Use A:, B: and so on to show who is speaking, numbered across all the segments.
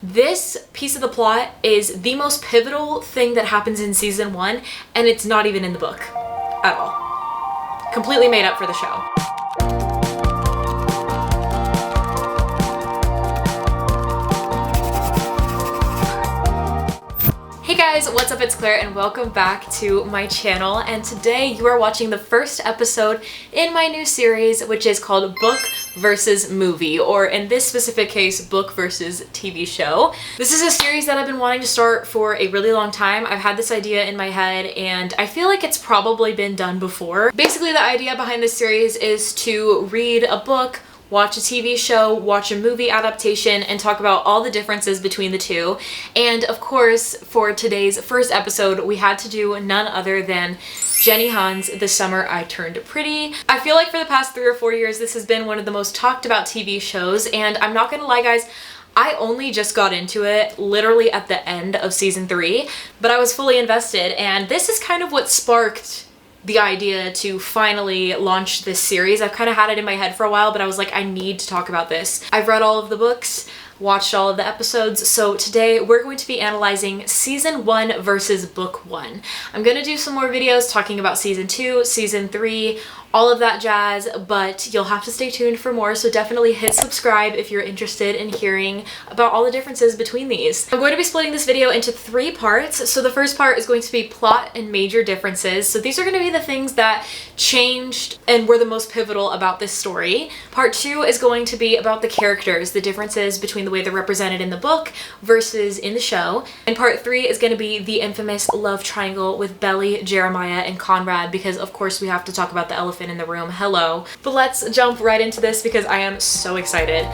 A: This piece of the plot is the most pivotal thing that happens in season 1, and it's not even in the book at all. Completely made up for the show. Hey guys, what's up? It's Claire and welcome back to my channel, and today you are watching the first episode in my new series, which is called Book versus Movie, or in this specific case, Book versus TV Show. This is a series that I've been wanting to start for a really long time. I've had this idea in my head and I feel like it's probably been done before. Basically, the idea behind this series is to read a book, watch a TV show, watch a movie adaptation, and talk about all the differences between the two. And of course, for today's first episode, we had to do none other than Jenny Han's The Summer I Turned Pretty. I feel like for the past 3 or 4 years, this has been one of the most talked about TV shows, and I'm not gonna lie guys, I only just got into it literally at the end of season 3, but I was fully invested, and this is kind of what sparked the idea to finally launch this series. I've kind of had it in my head for a while, but I was like, I need to talk about this. I've read all of the books, watched all of the episodes, so today we're going to be analyzing season 1 versus book 1. I'm gonna do some more videos talking about season 2, season 3, all of that jazz, but you'll have to stay tuned for more, so definitely hit subscribe if you're interested in hearing about all the differences between these. I'm going to be splitting this video into 3 parts. So the first part is going to be plot and major differences. So these are going to be the things that changed and were the most pivotal about this story. Part 2 is going to be about the characters, the differences between the way they're represented in the book versus in the show. And part 3 is going to be the infamous love triangle with Belly, Jeremiah, and Conrad, because of course we have to talk about the elephant in the room. Hello. But let's jump right into this because I am so excited.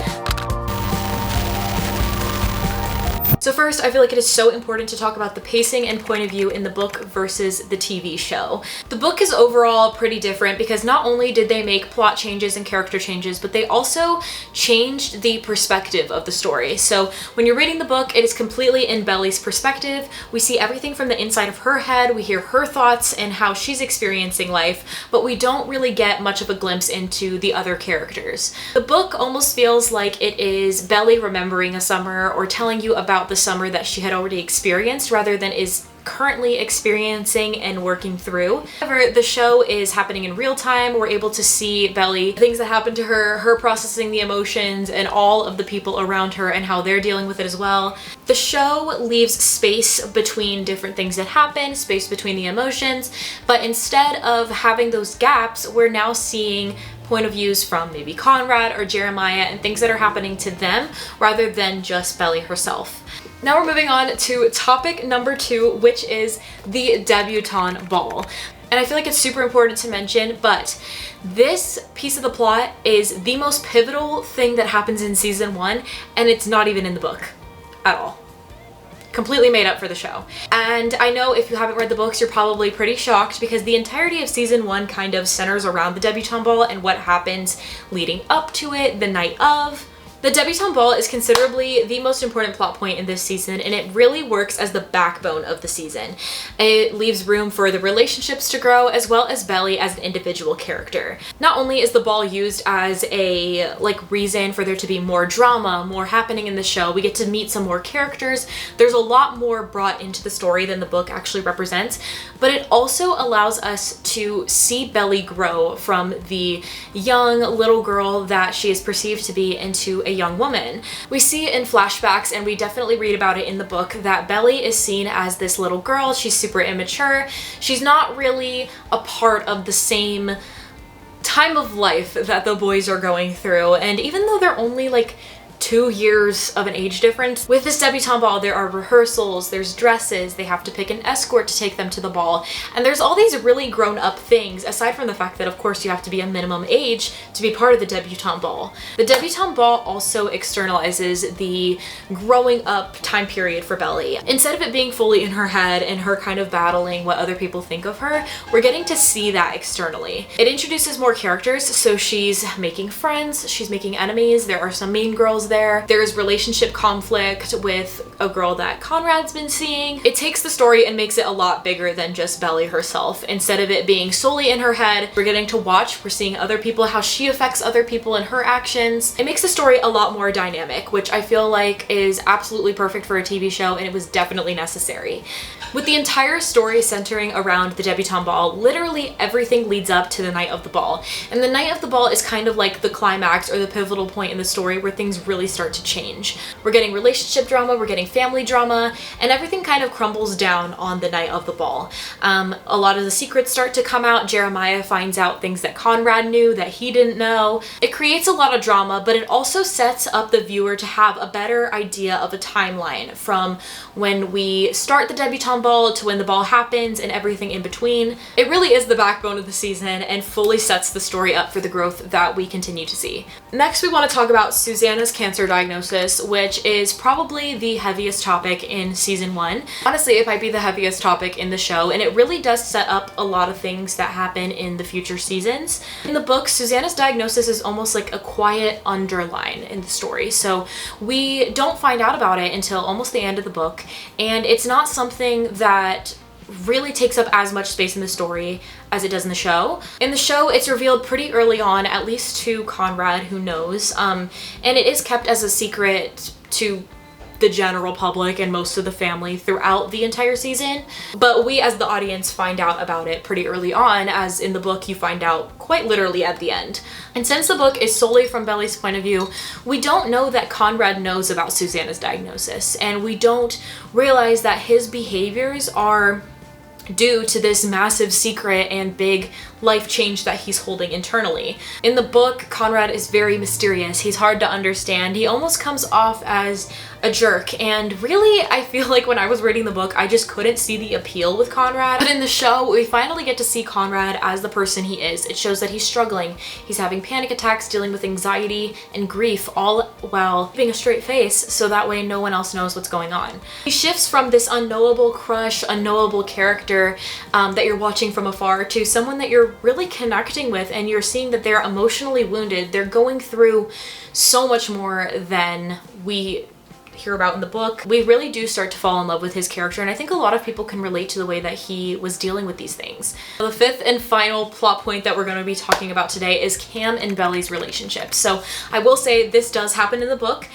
A: So first, I feel like it is so important to talk about the pacing and point of view in the book versus the TV show. The book is overall pretty different because not only did they make plot changes and character changes, but they also changed the perspective of the story. So when you're reading the book, it is completely in Belly's perspective. We see everything from the inside of her head, we hear her thoughts and how she's experiencing life, but we don't really get much of a glimpse into the other characters. The book almost feels like it is Belly remembering a summer or telling you about the summer that she had already experienced rather than is currently experiencing and working through. However, the show is happening in real time. We're able to see Belly, things that happen to her processing the emotions, and all of the people around her and how they're dealing with it as well. The show leaves space between different things that happen, space between the emotions, but instead of having those gaps, we're now seeing point of views from maybe Conrad or Jeremiah and things that are happening to them rather than just Belly herself. Now we're moving on to topic number 2, which is the debutante ball. And I feel like it's super important to mention, but this piece of the plot is the most pivotal thing that happens in season 1, and it's not even in the book at all. Completely made up for the show. And I know if you haven't read the books, you're probably pretty shocked because the entirety of season 1 kind of centers around the debutante ball and what happens leading up to it, the night of. The debutante ball is considerably the most important plot point in this season, and it really works as the backbone of the season. It leaves room for the relationships to grow as well as Belly as an individual character. Not only is the ball used as a reason for there to be more drama, more happening in the show, we get to meet some more characters. There's a lot more brought into the story than the book actually represents, but it also allows us to see Belly grow from the young little girl that she is perceived to be into a young woman. We see in flashbacks, and we definitely read about it in the book, that Belly is seen as this little girl. She's super immature. She's not really a part of the same time of life that the boys are going through. And even though they're only 2 years of an age difference, with this debutante ball there are rehearsals, there's dresses, they have to pick an escort to take them to the ball, and there's all these really grown-up things aside from the fact that of course you have to be a minimum age to be part of the debutante ball. The debutante ball also externalizes the growing up time period for Belly. Instead of it being fully in her head and her kind of battling what other people think of her, we're getting to see that externally. It introduces more characters, so she's making friends, she's making enemies, there are some mean girls girls there. There's relationship conflict with a girl that Conrad's been seeing. It takes the story and makes it a lot bigger than just Belly herself. Instead of it being solely in her head, we're getting to watch, we're seeing other people, how she affects other people and her actions. It makes the story a lot more dynamic, which I feel like is absolutely perfect for a TV show, and it was definitely necessary. With the entire story centering around the debutante ball, literally everything leads up to the night of the ball. And the night of the ball is kind of like the climax or the pivotal point in the story where things really start to change. We're getting relationship drama, we're getting family drama, and everything kind of crumbles down on the night of the ball. A lot of the secrets start to come out. Jeremiah finds out things that Conrad knew that he didn't know. It creates a lot of drama, but it also sets up the viewer to have a better idea of a timeline from when we start the debutante ball to when the ball happens and everything in between. It really is the backbone of the season and fully sets the story up for the growth that we continue to see. Next, we want to talk about Susanna's cancer diagnosis, which is probably the heaviest topic in season 1. Honestly, it might be the heaviest topic in the show, and it really does set up a lot of things that happen in the future seasons. In the book, Susanna's diagnosis is almost like a quiet underline in the story, so we don't find out about it until almost the end of the book, and it's not something that really takes up as much space in the story as it does in the show. In the show, it's revealed pretty early on, at least to Conrad, who knows, and it is kept as a secret to the general public and most of the family throughout the entire season, but we as the audience find out about it pretty early on, as in the book you find out quite literally at the end. And since the book is solely from Belly's point of view, we don't know that Conrad knows about Susanna's diagnosis, and we don't realize that his behaviors are due to this massive secret and big life change that he's holding internally. In the book, Conrad is very mysterious. He's hard to understand. He almost comes off as a jerk, and really I feel like when I was reading the book I just couldn't see the appeal with Conrad. But in the show we finally get to see Conrad as the person he is. It shows that he's struggling. He's having panic attacks, dealing with anxiety and grief, all while keeping a straight face so that way no one else knows what's going on. He shifts from this unknowable crush, unknowable character that you're watching from afar to someone that you're really connecting with, and you're seeing that they're emotionally wounded. They're going through so much more than we hear about in the book. We really do start to fall in love with his character, and I think a lot of people can relate to the way that he was dealing with these things. The fifth and final plot point that we're going to be talking about today is Cam and Belly's relationship. So I will say this does happen in the book.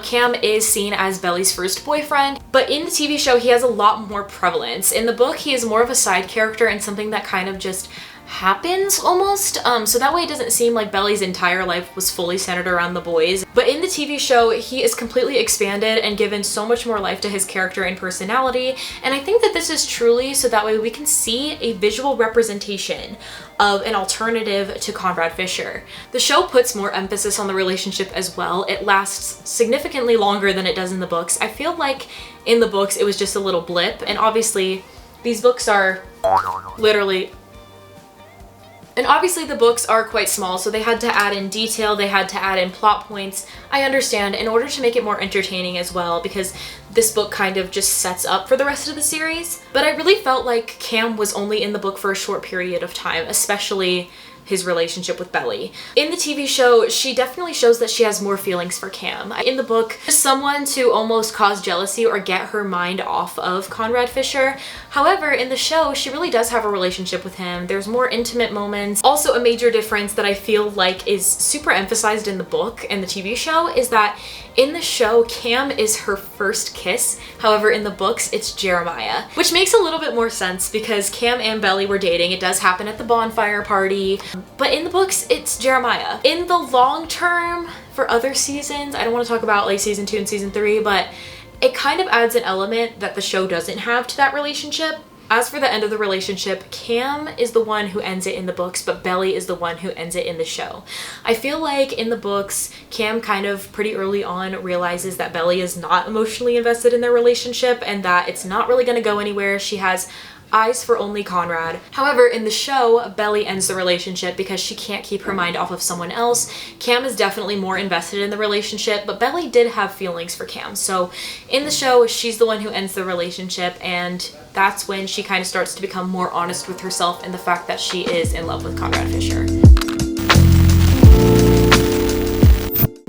A: Cam is seen as Belly's first boyfriend, but in the TV show he has a lot more prevalence. In the book he is more of a side character and something that kind of just happens almost, so that way it doesn't seem like Belly's entire life was fully centered around the boys. But in the TV show he is completely expanded and given so much more life to his character and personality, and I think that this is truly so that way we can see a visual representation of an alternative to Conrad Fisher. The show puts more emphasis on the relationship as well. It lasts significantly longer than it does in the books. I feel like in the books it was just a little blip, and obviously these books are obviously the books are quite small, so they had to add in detail, they had to add in plot points, I understand, in order to make it more entertaining as well, because this book kind of just sets up for the rest of the series. But I really felt like Cam was only in the book for a short period of time, especially his relationship with Belly. In the TV show, she definitely shows that she has more feelings for Cam. In the book, just someone to almost cause jealousy or get her mind off of Conrad Fisher. However, in the show, she really does have a relationship with him. There's more intimate moments. Also, a major difference that I feel like is super emphasized in the book and the TV show is that in the show, Cam is her first kiss. However, in the books, it's Jeremiah, which makes a little bit more sense because Cam and Belly were dating. It does happen at the bonfire party, but in the books, it's Jeremiah. In the long term, for other seasons, I don't want to talk about like season 2 and season 3, but it kind of adds an element that the show doesn't have to that relationship. As for the end of the relationship, Cam is the one who ends it in the books, but Belly is the one who ends it in the show. I feel like in the books, Cam kind of pretty early on realizes that Belly is not emotionally invested in their relationship and that it's not really going to go anywhere. She has eyes for only Conrad. However, in the show, Belly ends the relationship because she can't keep her mind off of someone else. Cam is definitely more invested in the relationship, but Belly did have feelings for Cam. So in the show, she's the one who ends the relationship, and that's when she kind of starts to become more honest with herself and the fact that she is in love with Conrad Fisher.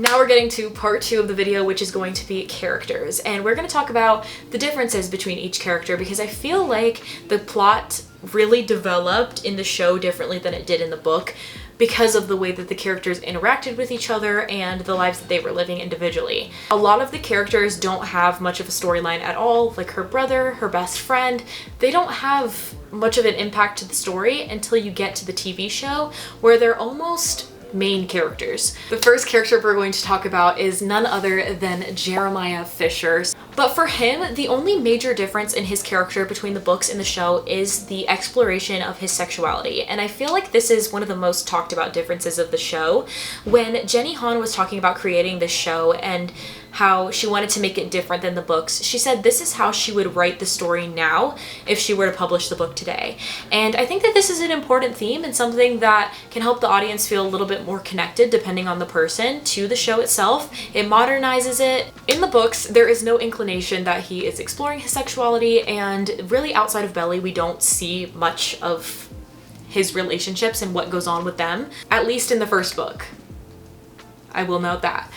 A: Now we're getting to part 2 of the video, which is going to be characters. And we're going to talk about the differences between each character because I feel like the plot really developed in the show differently than it did in the book because of the way that the characters interacted with each other and the lives that they were living individually. A lot of the characters don't have much of a storyline at all, like her brother, her best friend. They don't have much of an impact to the story until you get to the TV show, where they're almost main characters. The first character we're going to talk about is none other than Jeremiah Fisher. But for him, the only major difference in his character between the books and the show is the exploration of his sexuality. And I feel like this is one of the most talked about differences of the show. When Jenny Han was talking about creating this show and how she wanted to make it different than the books, she said this is how she would write the story now if she were to publish the book today. And I think that this is an important theme and something that can help the audience feel a little bit more connected depending on the person to the show itself. It modernizes it. In the books, there is no inclination that he is exploring his sexuality, and really outside of Belly, we don't see much of his relationships and what goes on with them, at least in the first book. I will note that.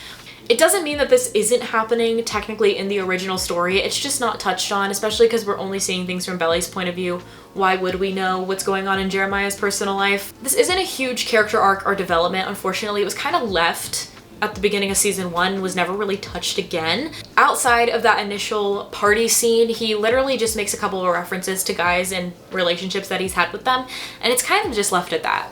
A: It doesn't mean that this isn't happening technically in the original story, it's just not touched on, especially because we're only seeing things from Belly's point of view. Why would we know what's going on in Jeremiah's personal life? This isn't a huge character arc or development, unfortunately. It was kind of left at the beginning of season 1 and was never really touched again. Outside of that initial party scene, he literally just makes a couple of references to guys and relationships that he's had with them, and it's kind of just left at that.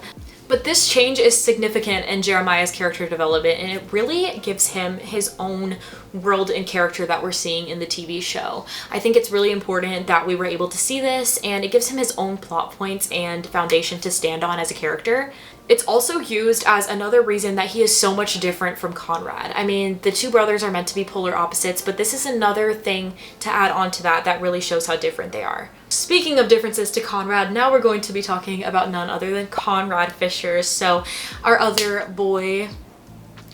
A: But this change is significant in Jeremiah's character development, and it really gives him his own world and character that we're seeing in the TV show. I think it's really important that we were able to see this, and it gives him his own plot points and foundation to stand on as a character. It's also used as another reason that he is so much different from Conrad. I mean, the two brothers are meant to be polar opposites, but this is another thing to add on to that really shows how different they are. Speaking of differences to Conrad, now we're going to be talking about none other than Conrad Fisher. So our other boy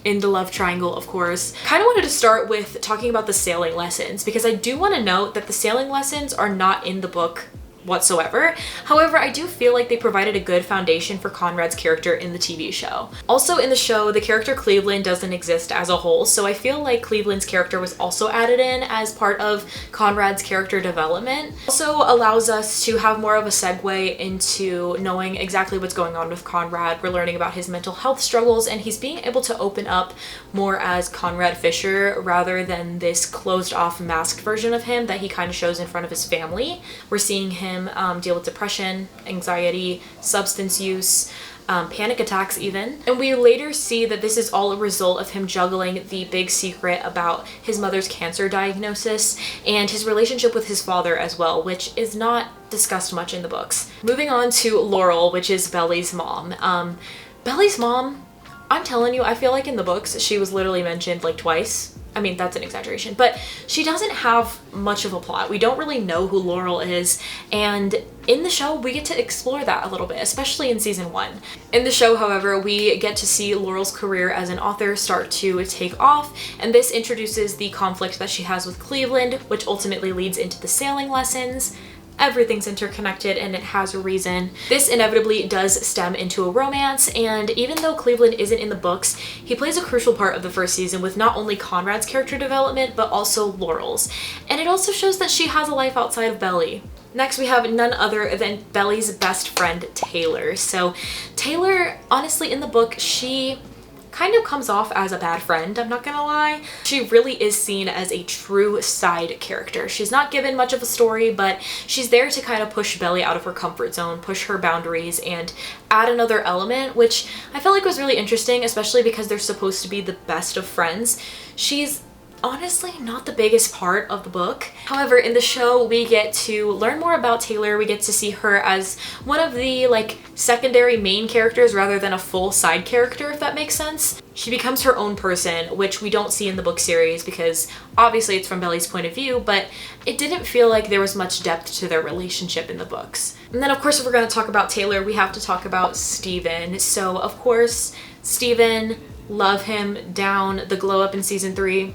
A: in the love triangle, of course. Kind of wanted to start with talking about the sailing lessons because I do want to note that the sailing lessons are not in the book whatsoever. However, I do feel like they provided a good foundation for Conrad's character in the TV show. Also in the show, the character Cleveland doesn't exist as a whole, so I feel like Cleveland's character was also added in as part of Conrad's character development. Also allows us to have more of a segue into knowing exactly what's going on with Conrad. We're learning about his mental health struggles, and he's being able to open up more as Conrad Fisher rather than this closed off masked version of him that he kind of shows in front of his family. We're seeing him deal with depression, anxiety, substance use, panic attacks even. And we later see that this is all a result of him juggling the big secret about his mother's cancer diagnosis and his relationship with his father as well, which is not discussed much in the books. Moving on to Laurel, which is Belly's mom. Belly's mom, I'm telling you, I feel like in the books she was literally mentioned like twice. I mean, that's an exaggeration, but she doesn't have much of a plot. We don't really know who Laurel is, and in the show, we get to explore that a little bit, especially in season 1. In the show, however, we get to see Laurel's career as an author start to take off, and this introduces the conflict that she has with Cleveland, which ultimately leads into the sailing lessons. Everything's interconnected and it has a reason. This inevitably does stem into a romance, and even though Cleveland isn't in the books, he plays a crucial part of the first season with not only Conrad's character development, but also Laurel's. And it also shows that she has a life outside of Belly. Next, we have none other than Belly's best friend, Taylor. So Taylor, honestly, in the book, she kind of comes off as a bad friend, I'm not gonna lie. She really is seen as a true side character. She's not given much of a story, but she's there to kind of push Belly out of her comfort zone, push her boundaries, and add another element, which I felt like was really interesting, especially because they're supposed to be the best of friends. She's honestly not the biggest part of the book. However, in the show, we get to learn more about Taylor. We get to see her as one of the secondary main characters rather than a full side character, if that makes sense. She becomes her own person, which we don't see in the book series because obviously it's from Belly's point of view, but it didn't feel like there was much depth to their relationship in the books. And then of course, if we're going to talk about Taylor, we have to talk about Steven. So of course, Steven, love him down the glow up in season 3.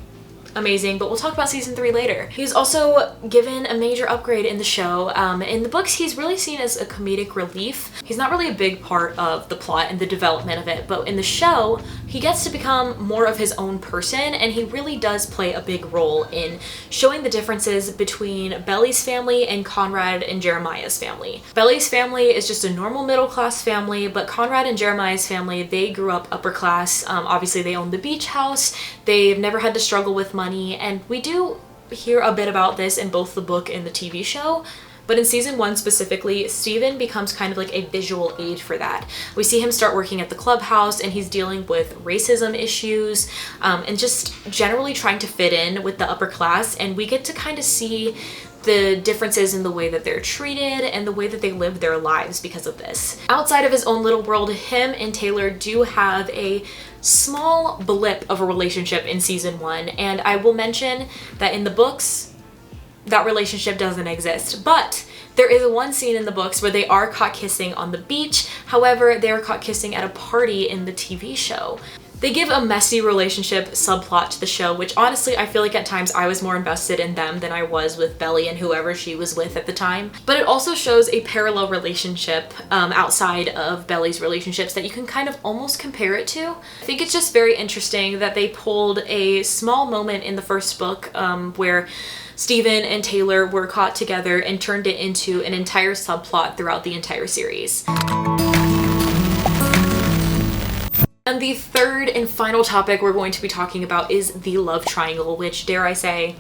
A: Amazing, but we'll talk about season 3 later. He's also given a major upgrade in the show. In the books, he's really seen as a comedic relief. He's not really a big part of the plot and the development of it, but in the show, he gets to become more of his own person, and he really does play a big role in showing the differences between Belly's family and Conrad and Jeremiah's family. Belly's family is just a normal middle-class family, but Conrad and Jeremiah's family, they grew up upper class. Obviously they own the beach house, they've never had to struggle with money, and we do hear a bit about this in both the book and the TV show. But in season 1 specifically, Steven becomes kind of like a visual aid for that. We see him start working at the clubhouse, and he's dealing with racism issues and just generally trying to fit in with the upper class, and we get to kind of see the differences in the way that they're treated and the way that they live their lives because of this. Outside of his own little world, him and Taylor do have a small blip of a relationship in season 1, and I will mention that in the books, that relationship doesn't exist. But there is one scene in the books where they are caught kissing on the beach. However, they are caught kissing at a party in the TV show. They give a messy relationship subplot to the show, which honestly I feel like at times I was more invested in them than I was with Belly and whoever she was with at the time. But it also shows a parallel relationship outside of Belly's relationships that you can kind of almost compare it to. I think it's just very interesting that they pulled a small moment in the first book where Steven and Taylor were caught together and turned it into an entire subplot throughout the entire series. And the third and final topic we're going to be talking about is the love triangle, which, dare I say,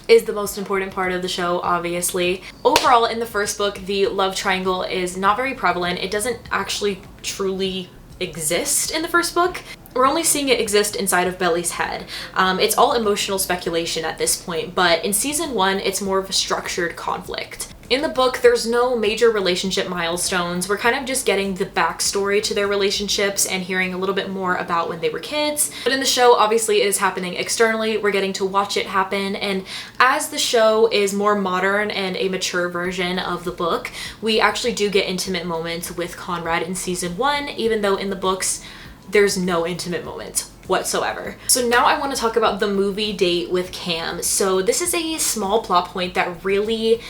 A: is the most important part of the show, obviously. Overall, in the first book, the love triangle is not very prevalent. It doesn't actually truly exist in the first book. We're only seeing it exist inside of Belly's head. It's all emotional speculation at this point, but in season 1, it's more of a structured conflict. In the book, there's no major relationship milestones. We're kind of just getting the backstory to their relationships and hearing a little bit more about when they were kids. But in the show, obviously, it is happening externally. We're getting to watch it happen. And as the show is more modern and a mature version of the book, we actually do get intimate moments with Conrad in season 1, even though in the books, there's no intimate moments whatsoever. So now I want to talk about the movie date with Cam. So this is a small plot point that really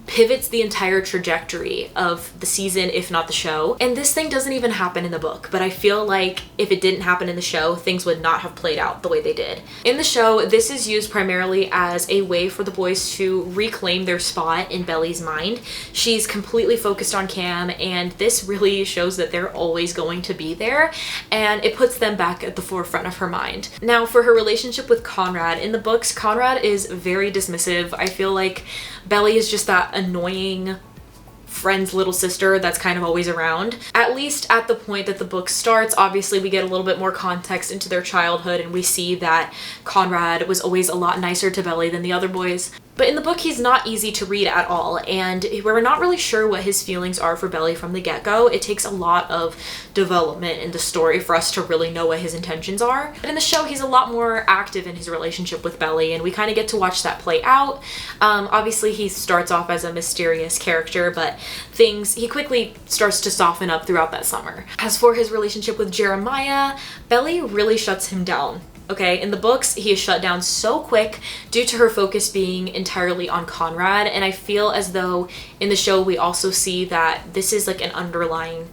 A: pivots the entire trajectory of the season, if not the show. And this thing doesn't even happen in the book, but I feel like if it didn't happen in the show, things would not have played out the way they did. In the show, this is used primarily as a way for the boys to reclaim their spot in Belly's mind. She's completely focused on Cam, and this really shows that they're always going to be there, and it puts them back at the forefront of her mind. Now, for her relationship with Conrad, in the books, Conrad is very dismissive. I feel like Belly is just that annoying friend's little sister that's kind of always around. At least at the point that the book starts, obviously we get a little bit more context into their childhood, and we see that Conrad was always a lot nicer to Belly than the other boys. But in the book, he's not easy to read at all, and we're not really sure what his feelings are for Belly from the get-go. It takes a lot of development in the story for us to really know what his intentions are. But in the show, he's a lot more active in his relationship with Belly, and we kind of get to watch that play out. Obviously, he starts off as a mysterious character, but he quickly starts to soften up throughout that summer. As for his relationship with Jeremiah, Belly really shuts him down. Okay, in the books, he is shut down so quick due to her focus being entirely on Conrad, and I feel as though in the show we also see that this is like an underlying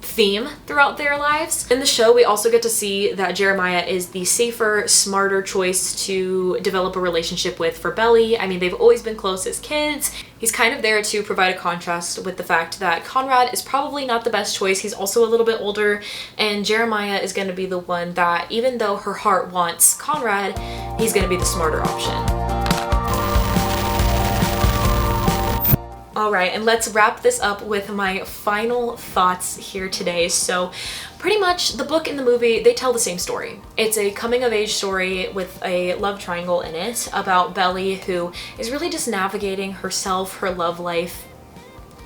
A: theme throughout their lives. In the show, we also get to see that Jeremiah is the safer, smarter choice to develop a relationship with for Belly. I mean, they've always been close as kids. He's kind of there to provide a contrast with the fact that Conrad is probably not the best choice. He's also a little bit older, and Jeremiah is going to be the one that, even though her heart wants Conrad, he's going to be the smarter option. Alright, and let's wrap this up with my final thoughts here today. So pretty much the book and the movie, they tell the same story. It's a coming of age story with a love triangle in it about Belly, who is really just navigating herself, her love life,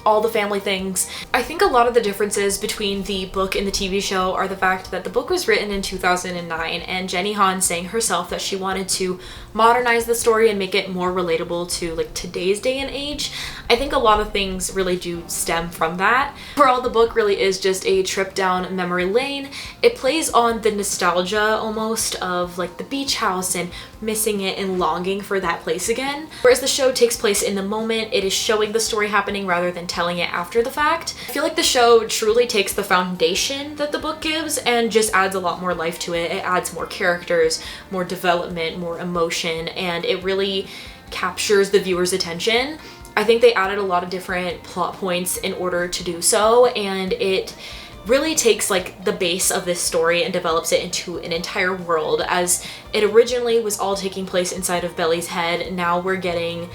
A: all the family things. I think a lot of the differences between the book and the TV show are the fact that the book was written in 2009, and Jenny Han saying herself that she wanted to modernize the story and make it more relatable to like today's day and age. I think a lot of things really do stem from that. Overall, the book really is just a trip down memory lane. It plays on the nostalgia almost of like the beach house and missing it and longing for that place again. Whereas the show takes place in the moment, it is showing the story happening rather than telling it after the fact. I feel like the show truly takes the foundation that the book gives and just adds a lot more life to it. It adds more characters, more development, more emotion, and it really captures the viewer's attention. I think they added a lot of different plot points in order to do so, and it really takes like the base of this story and develops it into an entire world. As it originally was all taking place inside of Belly's head, now we're getting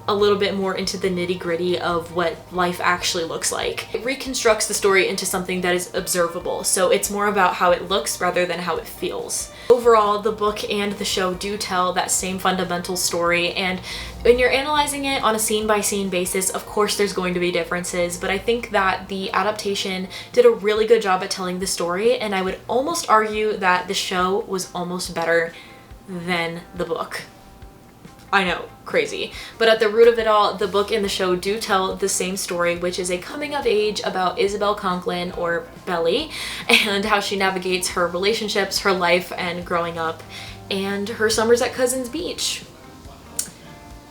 A: a little bit more into the nitty-gritty of what life actually looks like. It reconstructs the story into something that is observable, so it's more about how it looks rather than how it feels. Overall, the book and the show do tell that same fundamental story, and when you're analyzing it on a scene-by-scene basis, of course there's going to be differences, but I think that the adaptation did a really good job at telling the story, and I would almost argue that the show was almost better than the book. I know, crazy. But at the root of it all, the book and the show do tell the same story, which is a coming of age about Isabel Conklin, or Belly, and how she navigates her relationships, her life, and growing up, and her summers at Cousins Beach.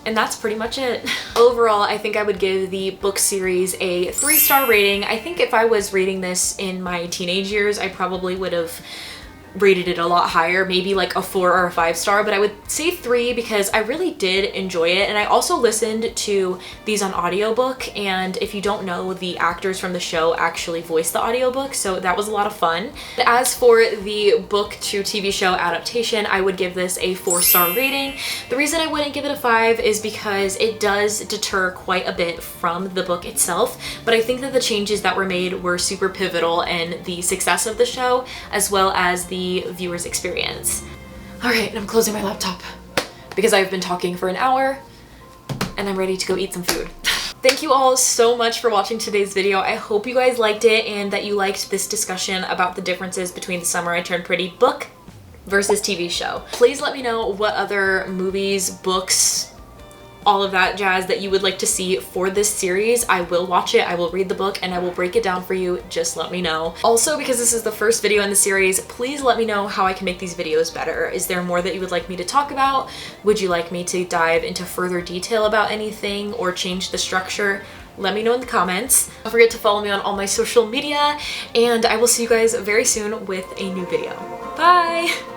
A: And that's pretty much it. Overall, I think I would give the book series a 3-star rating. I think if I was reading this in my teenage years, I probably would have rated it a lot higher, maybe like a 4 or a 5-star, but I would say 3 because I really did enjoy it. And I also listened to these on audiobook, and if you don't know, the actors from the show actually voiced the audiobook, so that was a lot of fun. As for the book to TV show adaptation, I would give this a 4-star rating. The reason I wouldn't give it a 5 is because it does deter quite a bit from the book itself, but I think that the changes that were made were super pivotal in the success of the show, as well as the viewer's experience. All right, I'm closing my laptop because I've been talking for an hour and I'm ready to go eat some food. Thank you all so much for watching today's video. I hope you guys liked it and that you liked this discussion about the differences between the Summer I Turned Pretty book versus TV show. Please let me know what other movies, books, all of that jazz that you would like to see for this series. I will watch it, I will read the book, and I will break it down for you. Just let me know. Also, because this is the first video in the series, please let me know how I can make these videos better. Is there more that you would like me to talk about? Would you like me to dive into further detail about anything or change the structure? Let me know in the comments. Don't forget to follow me on all my social media, and I will see you guys very soon with a new video. Bye!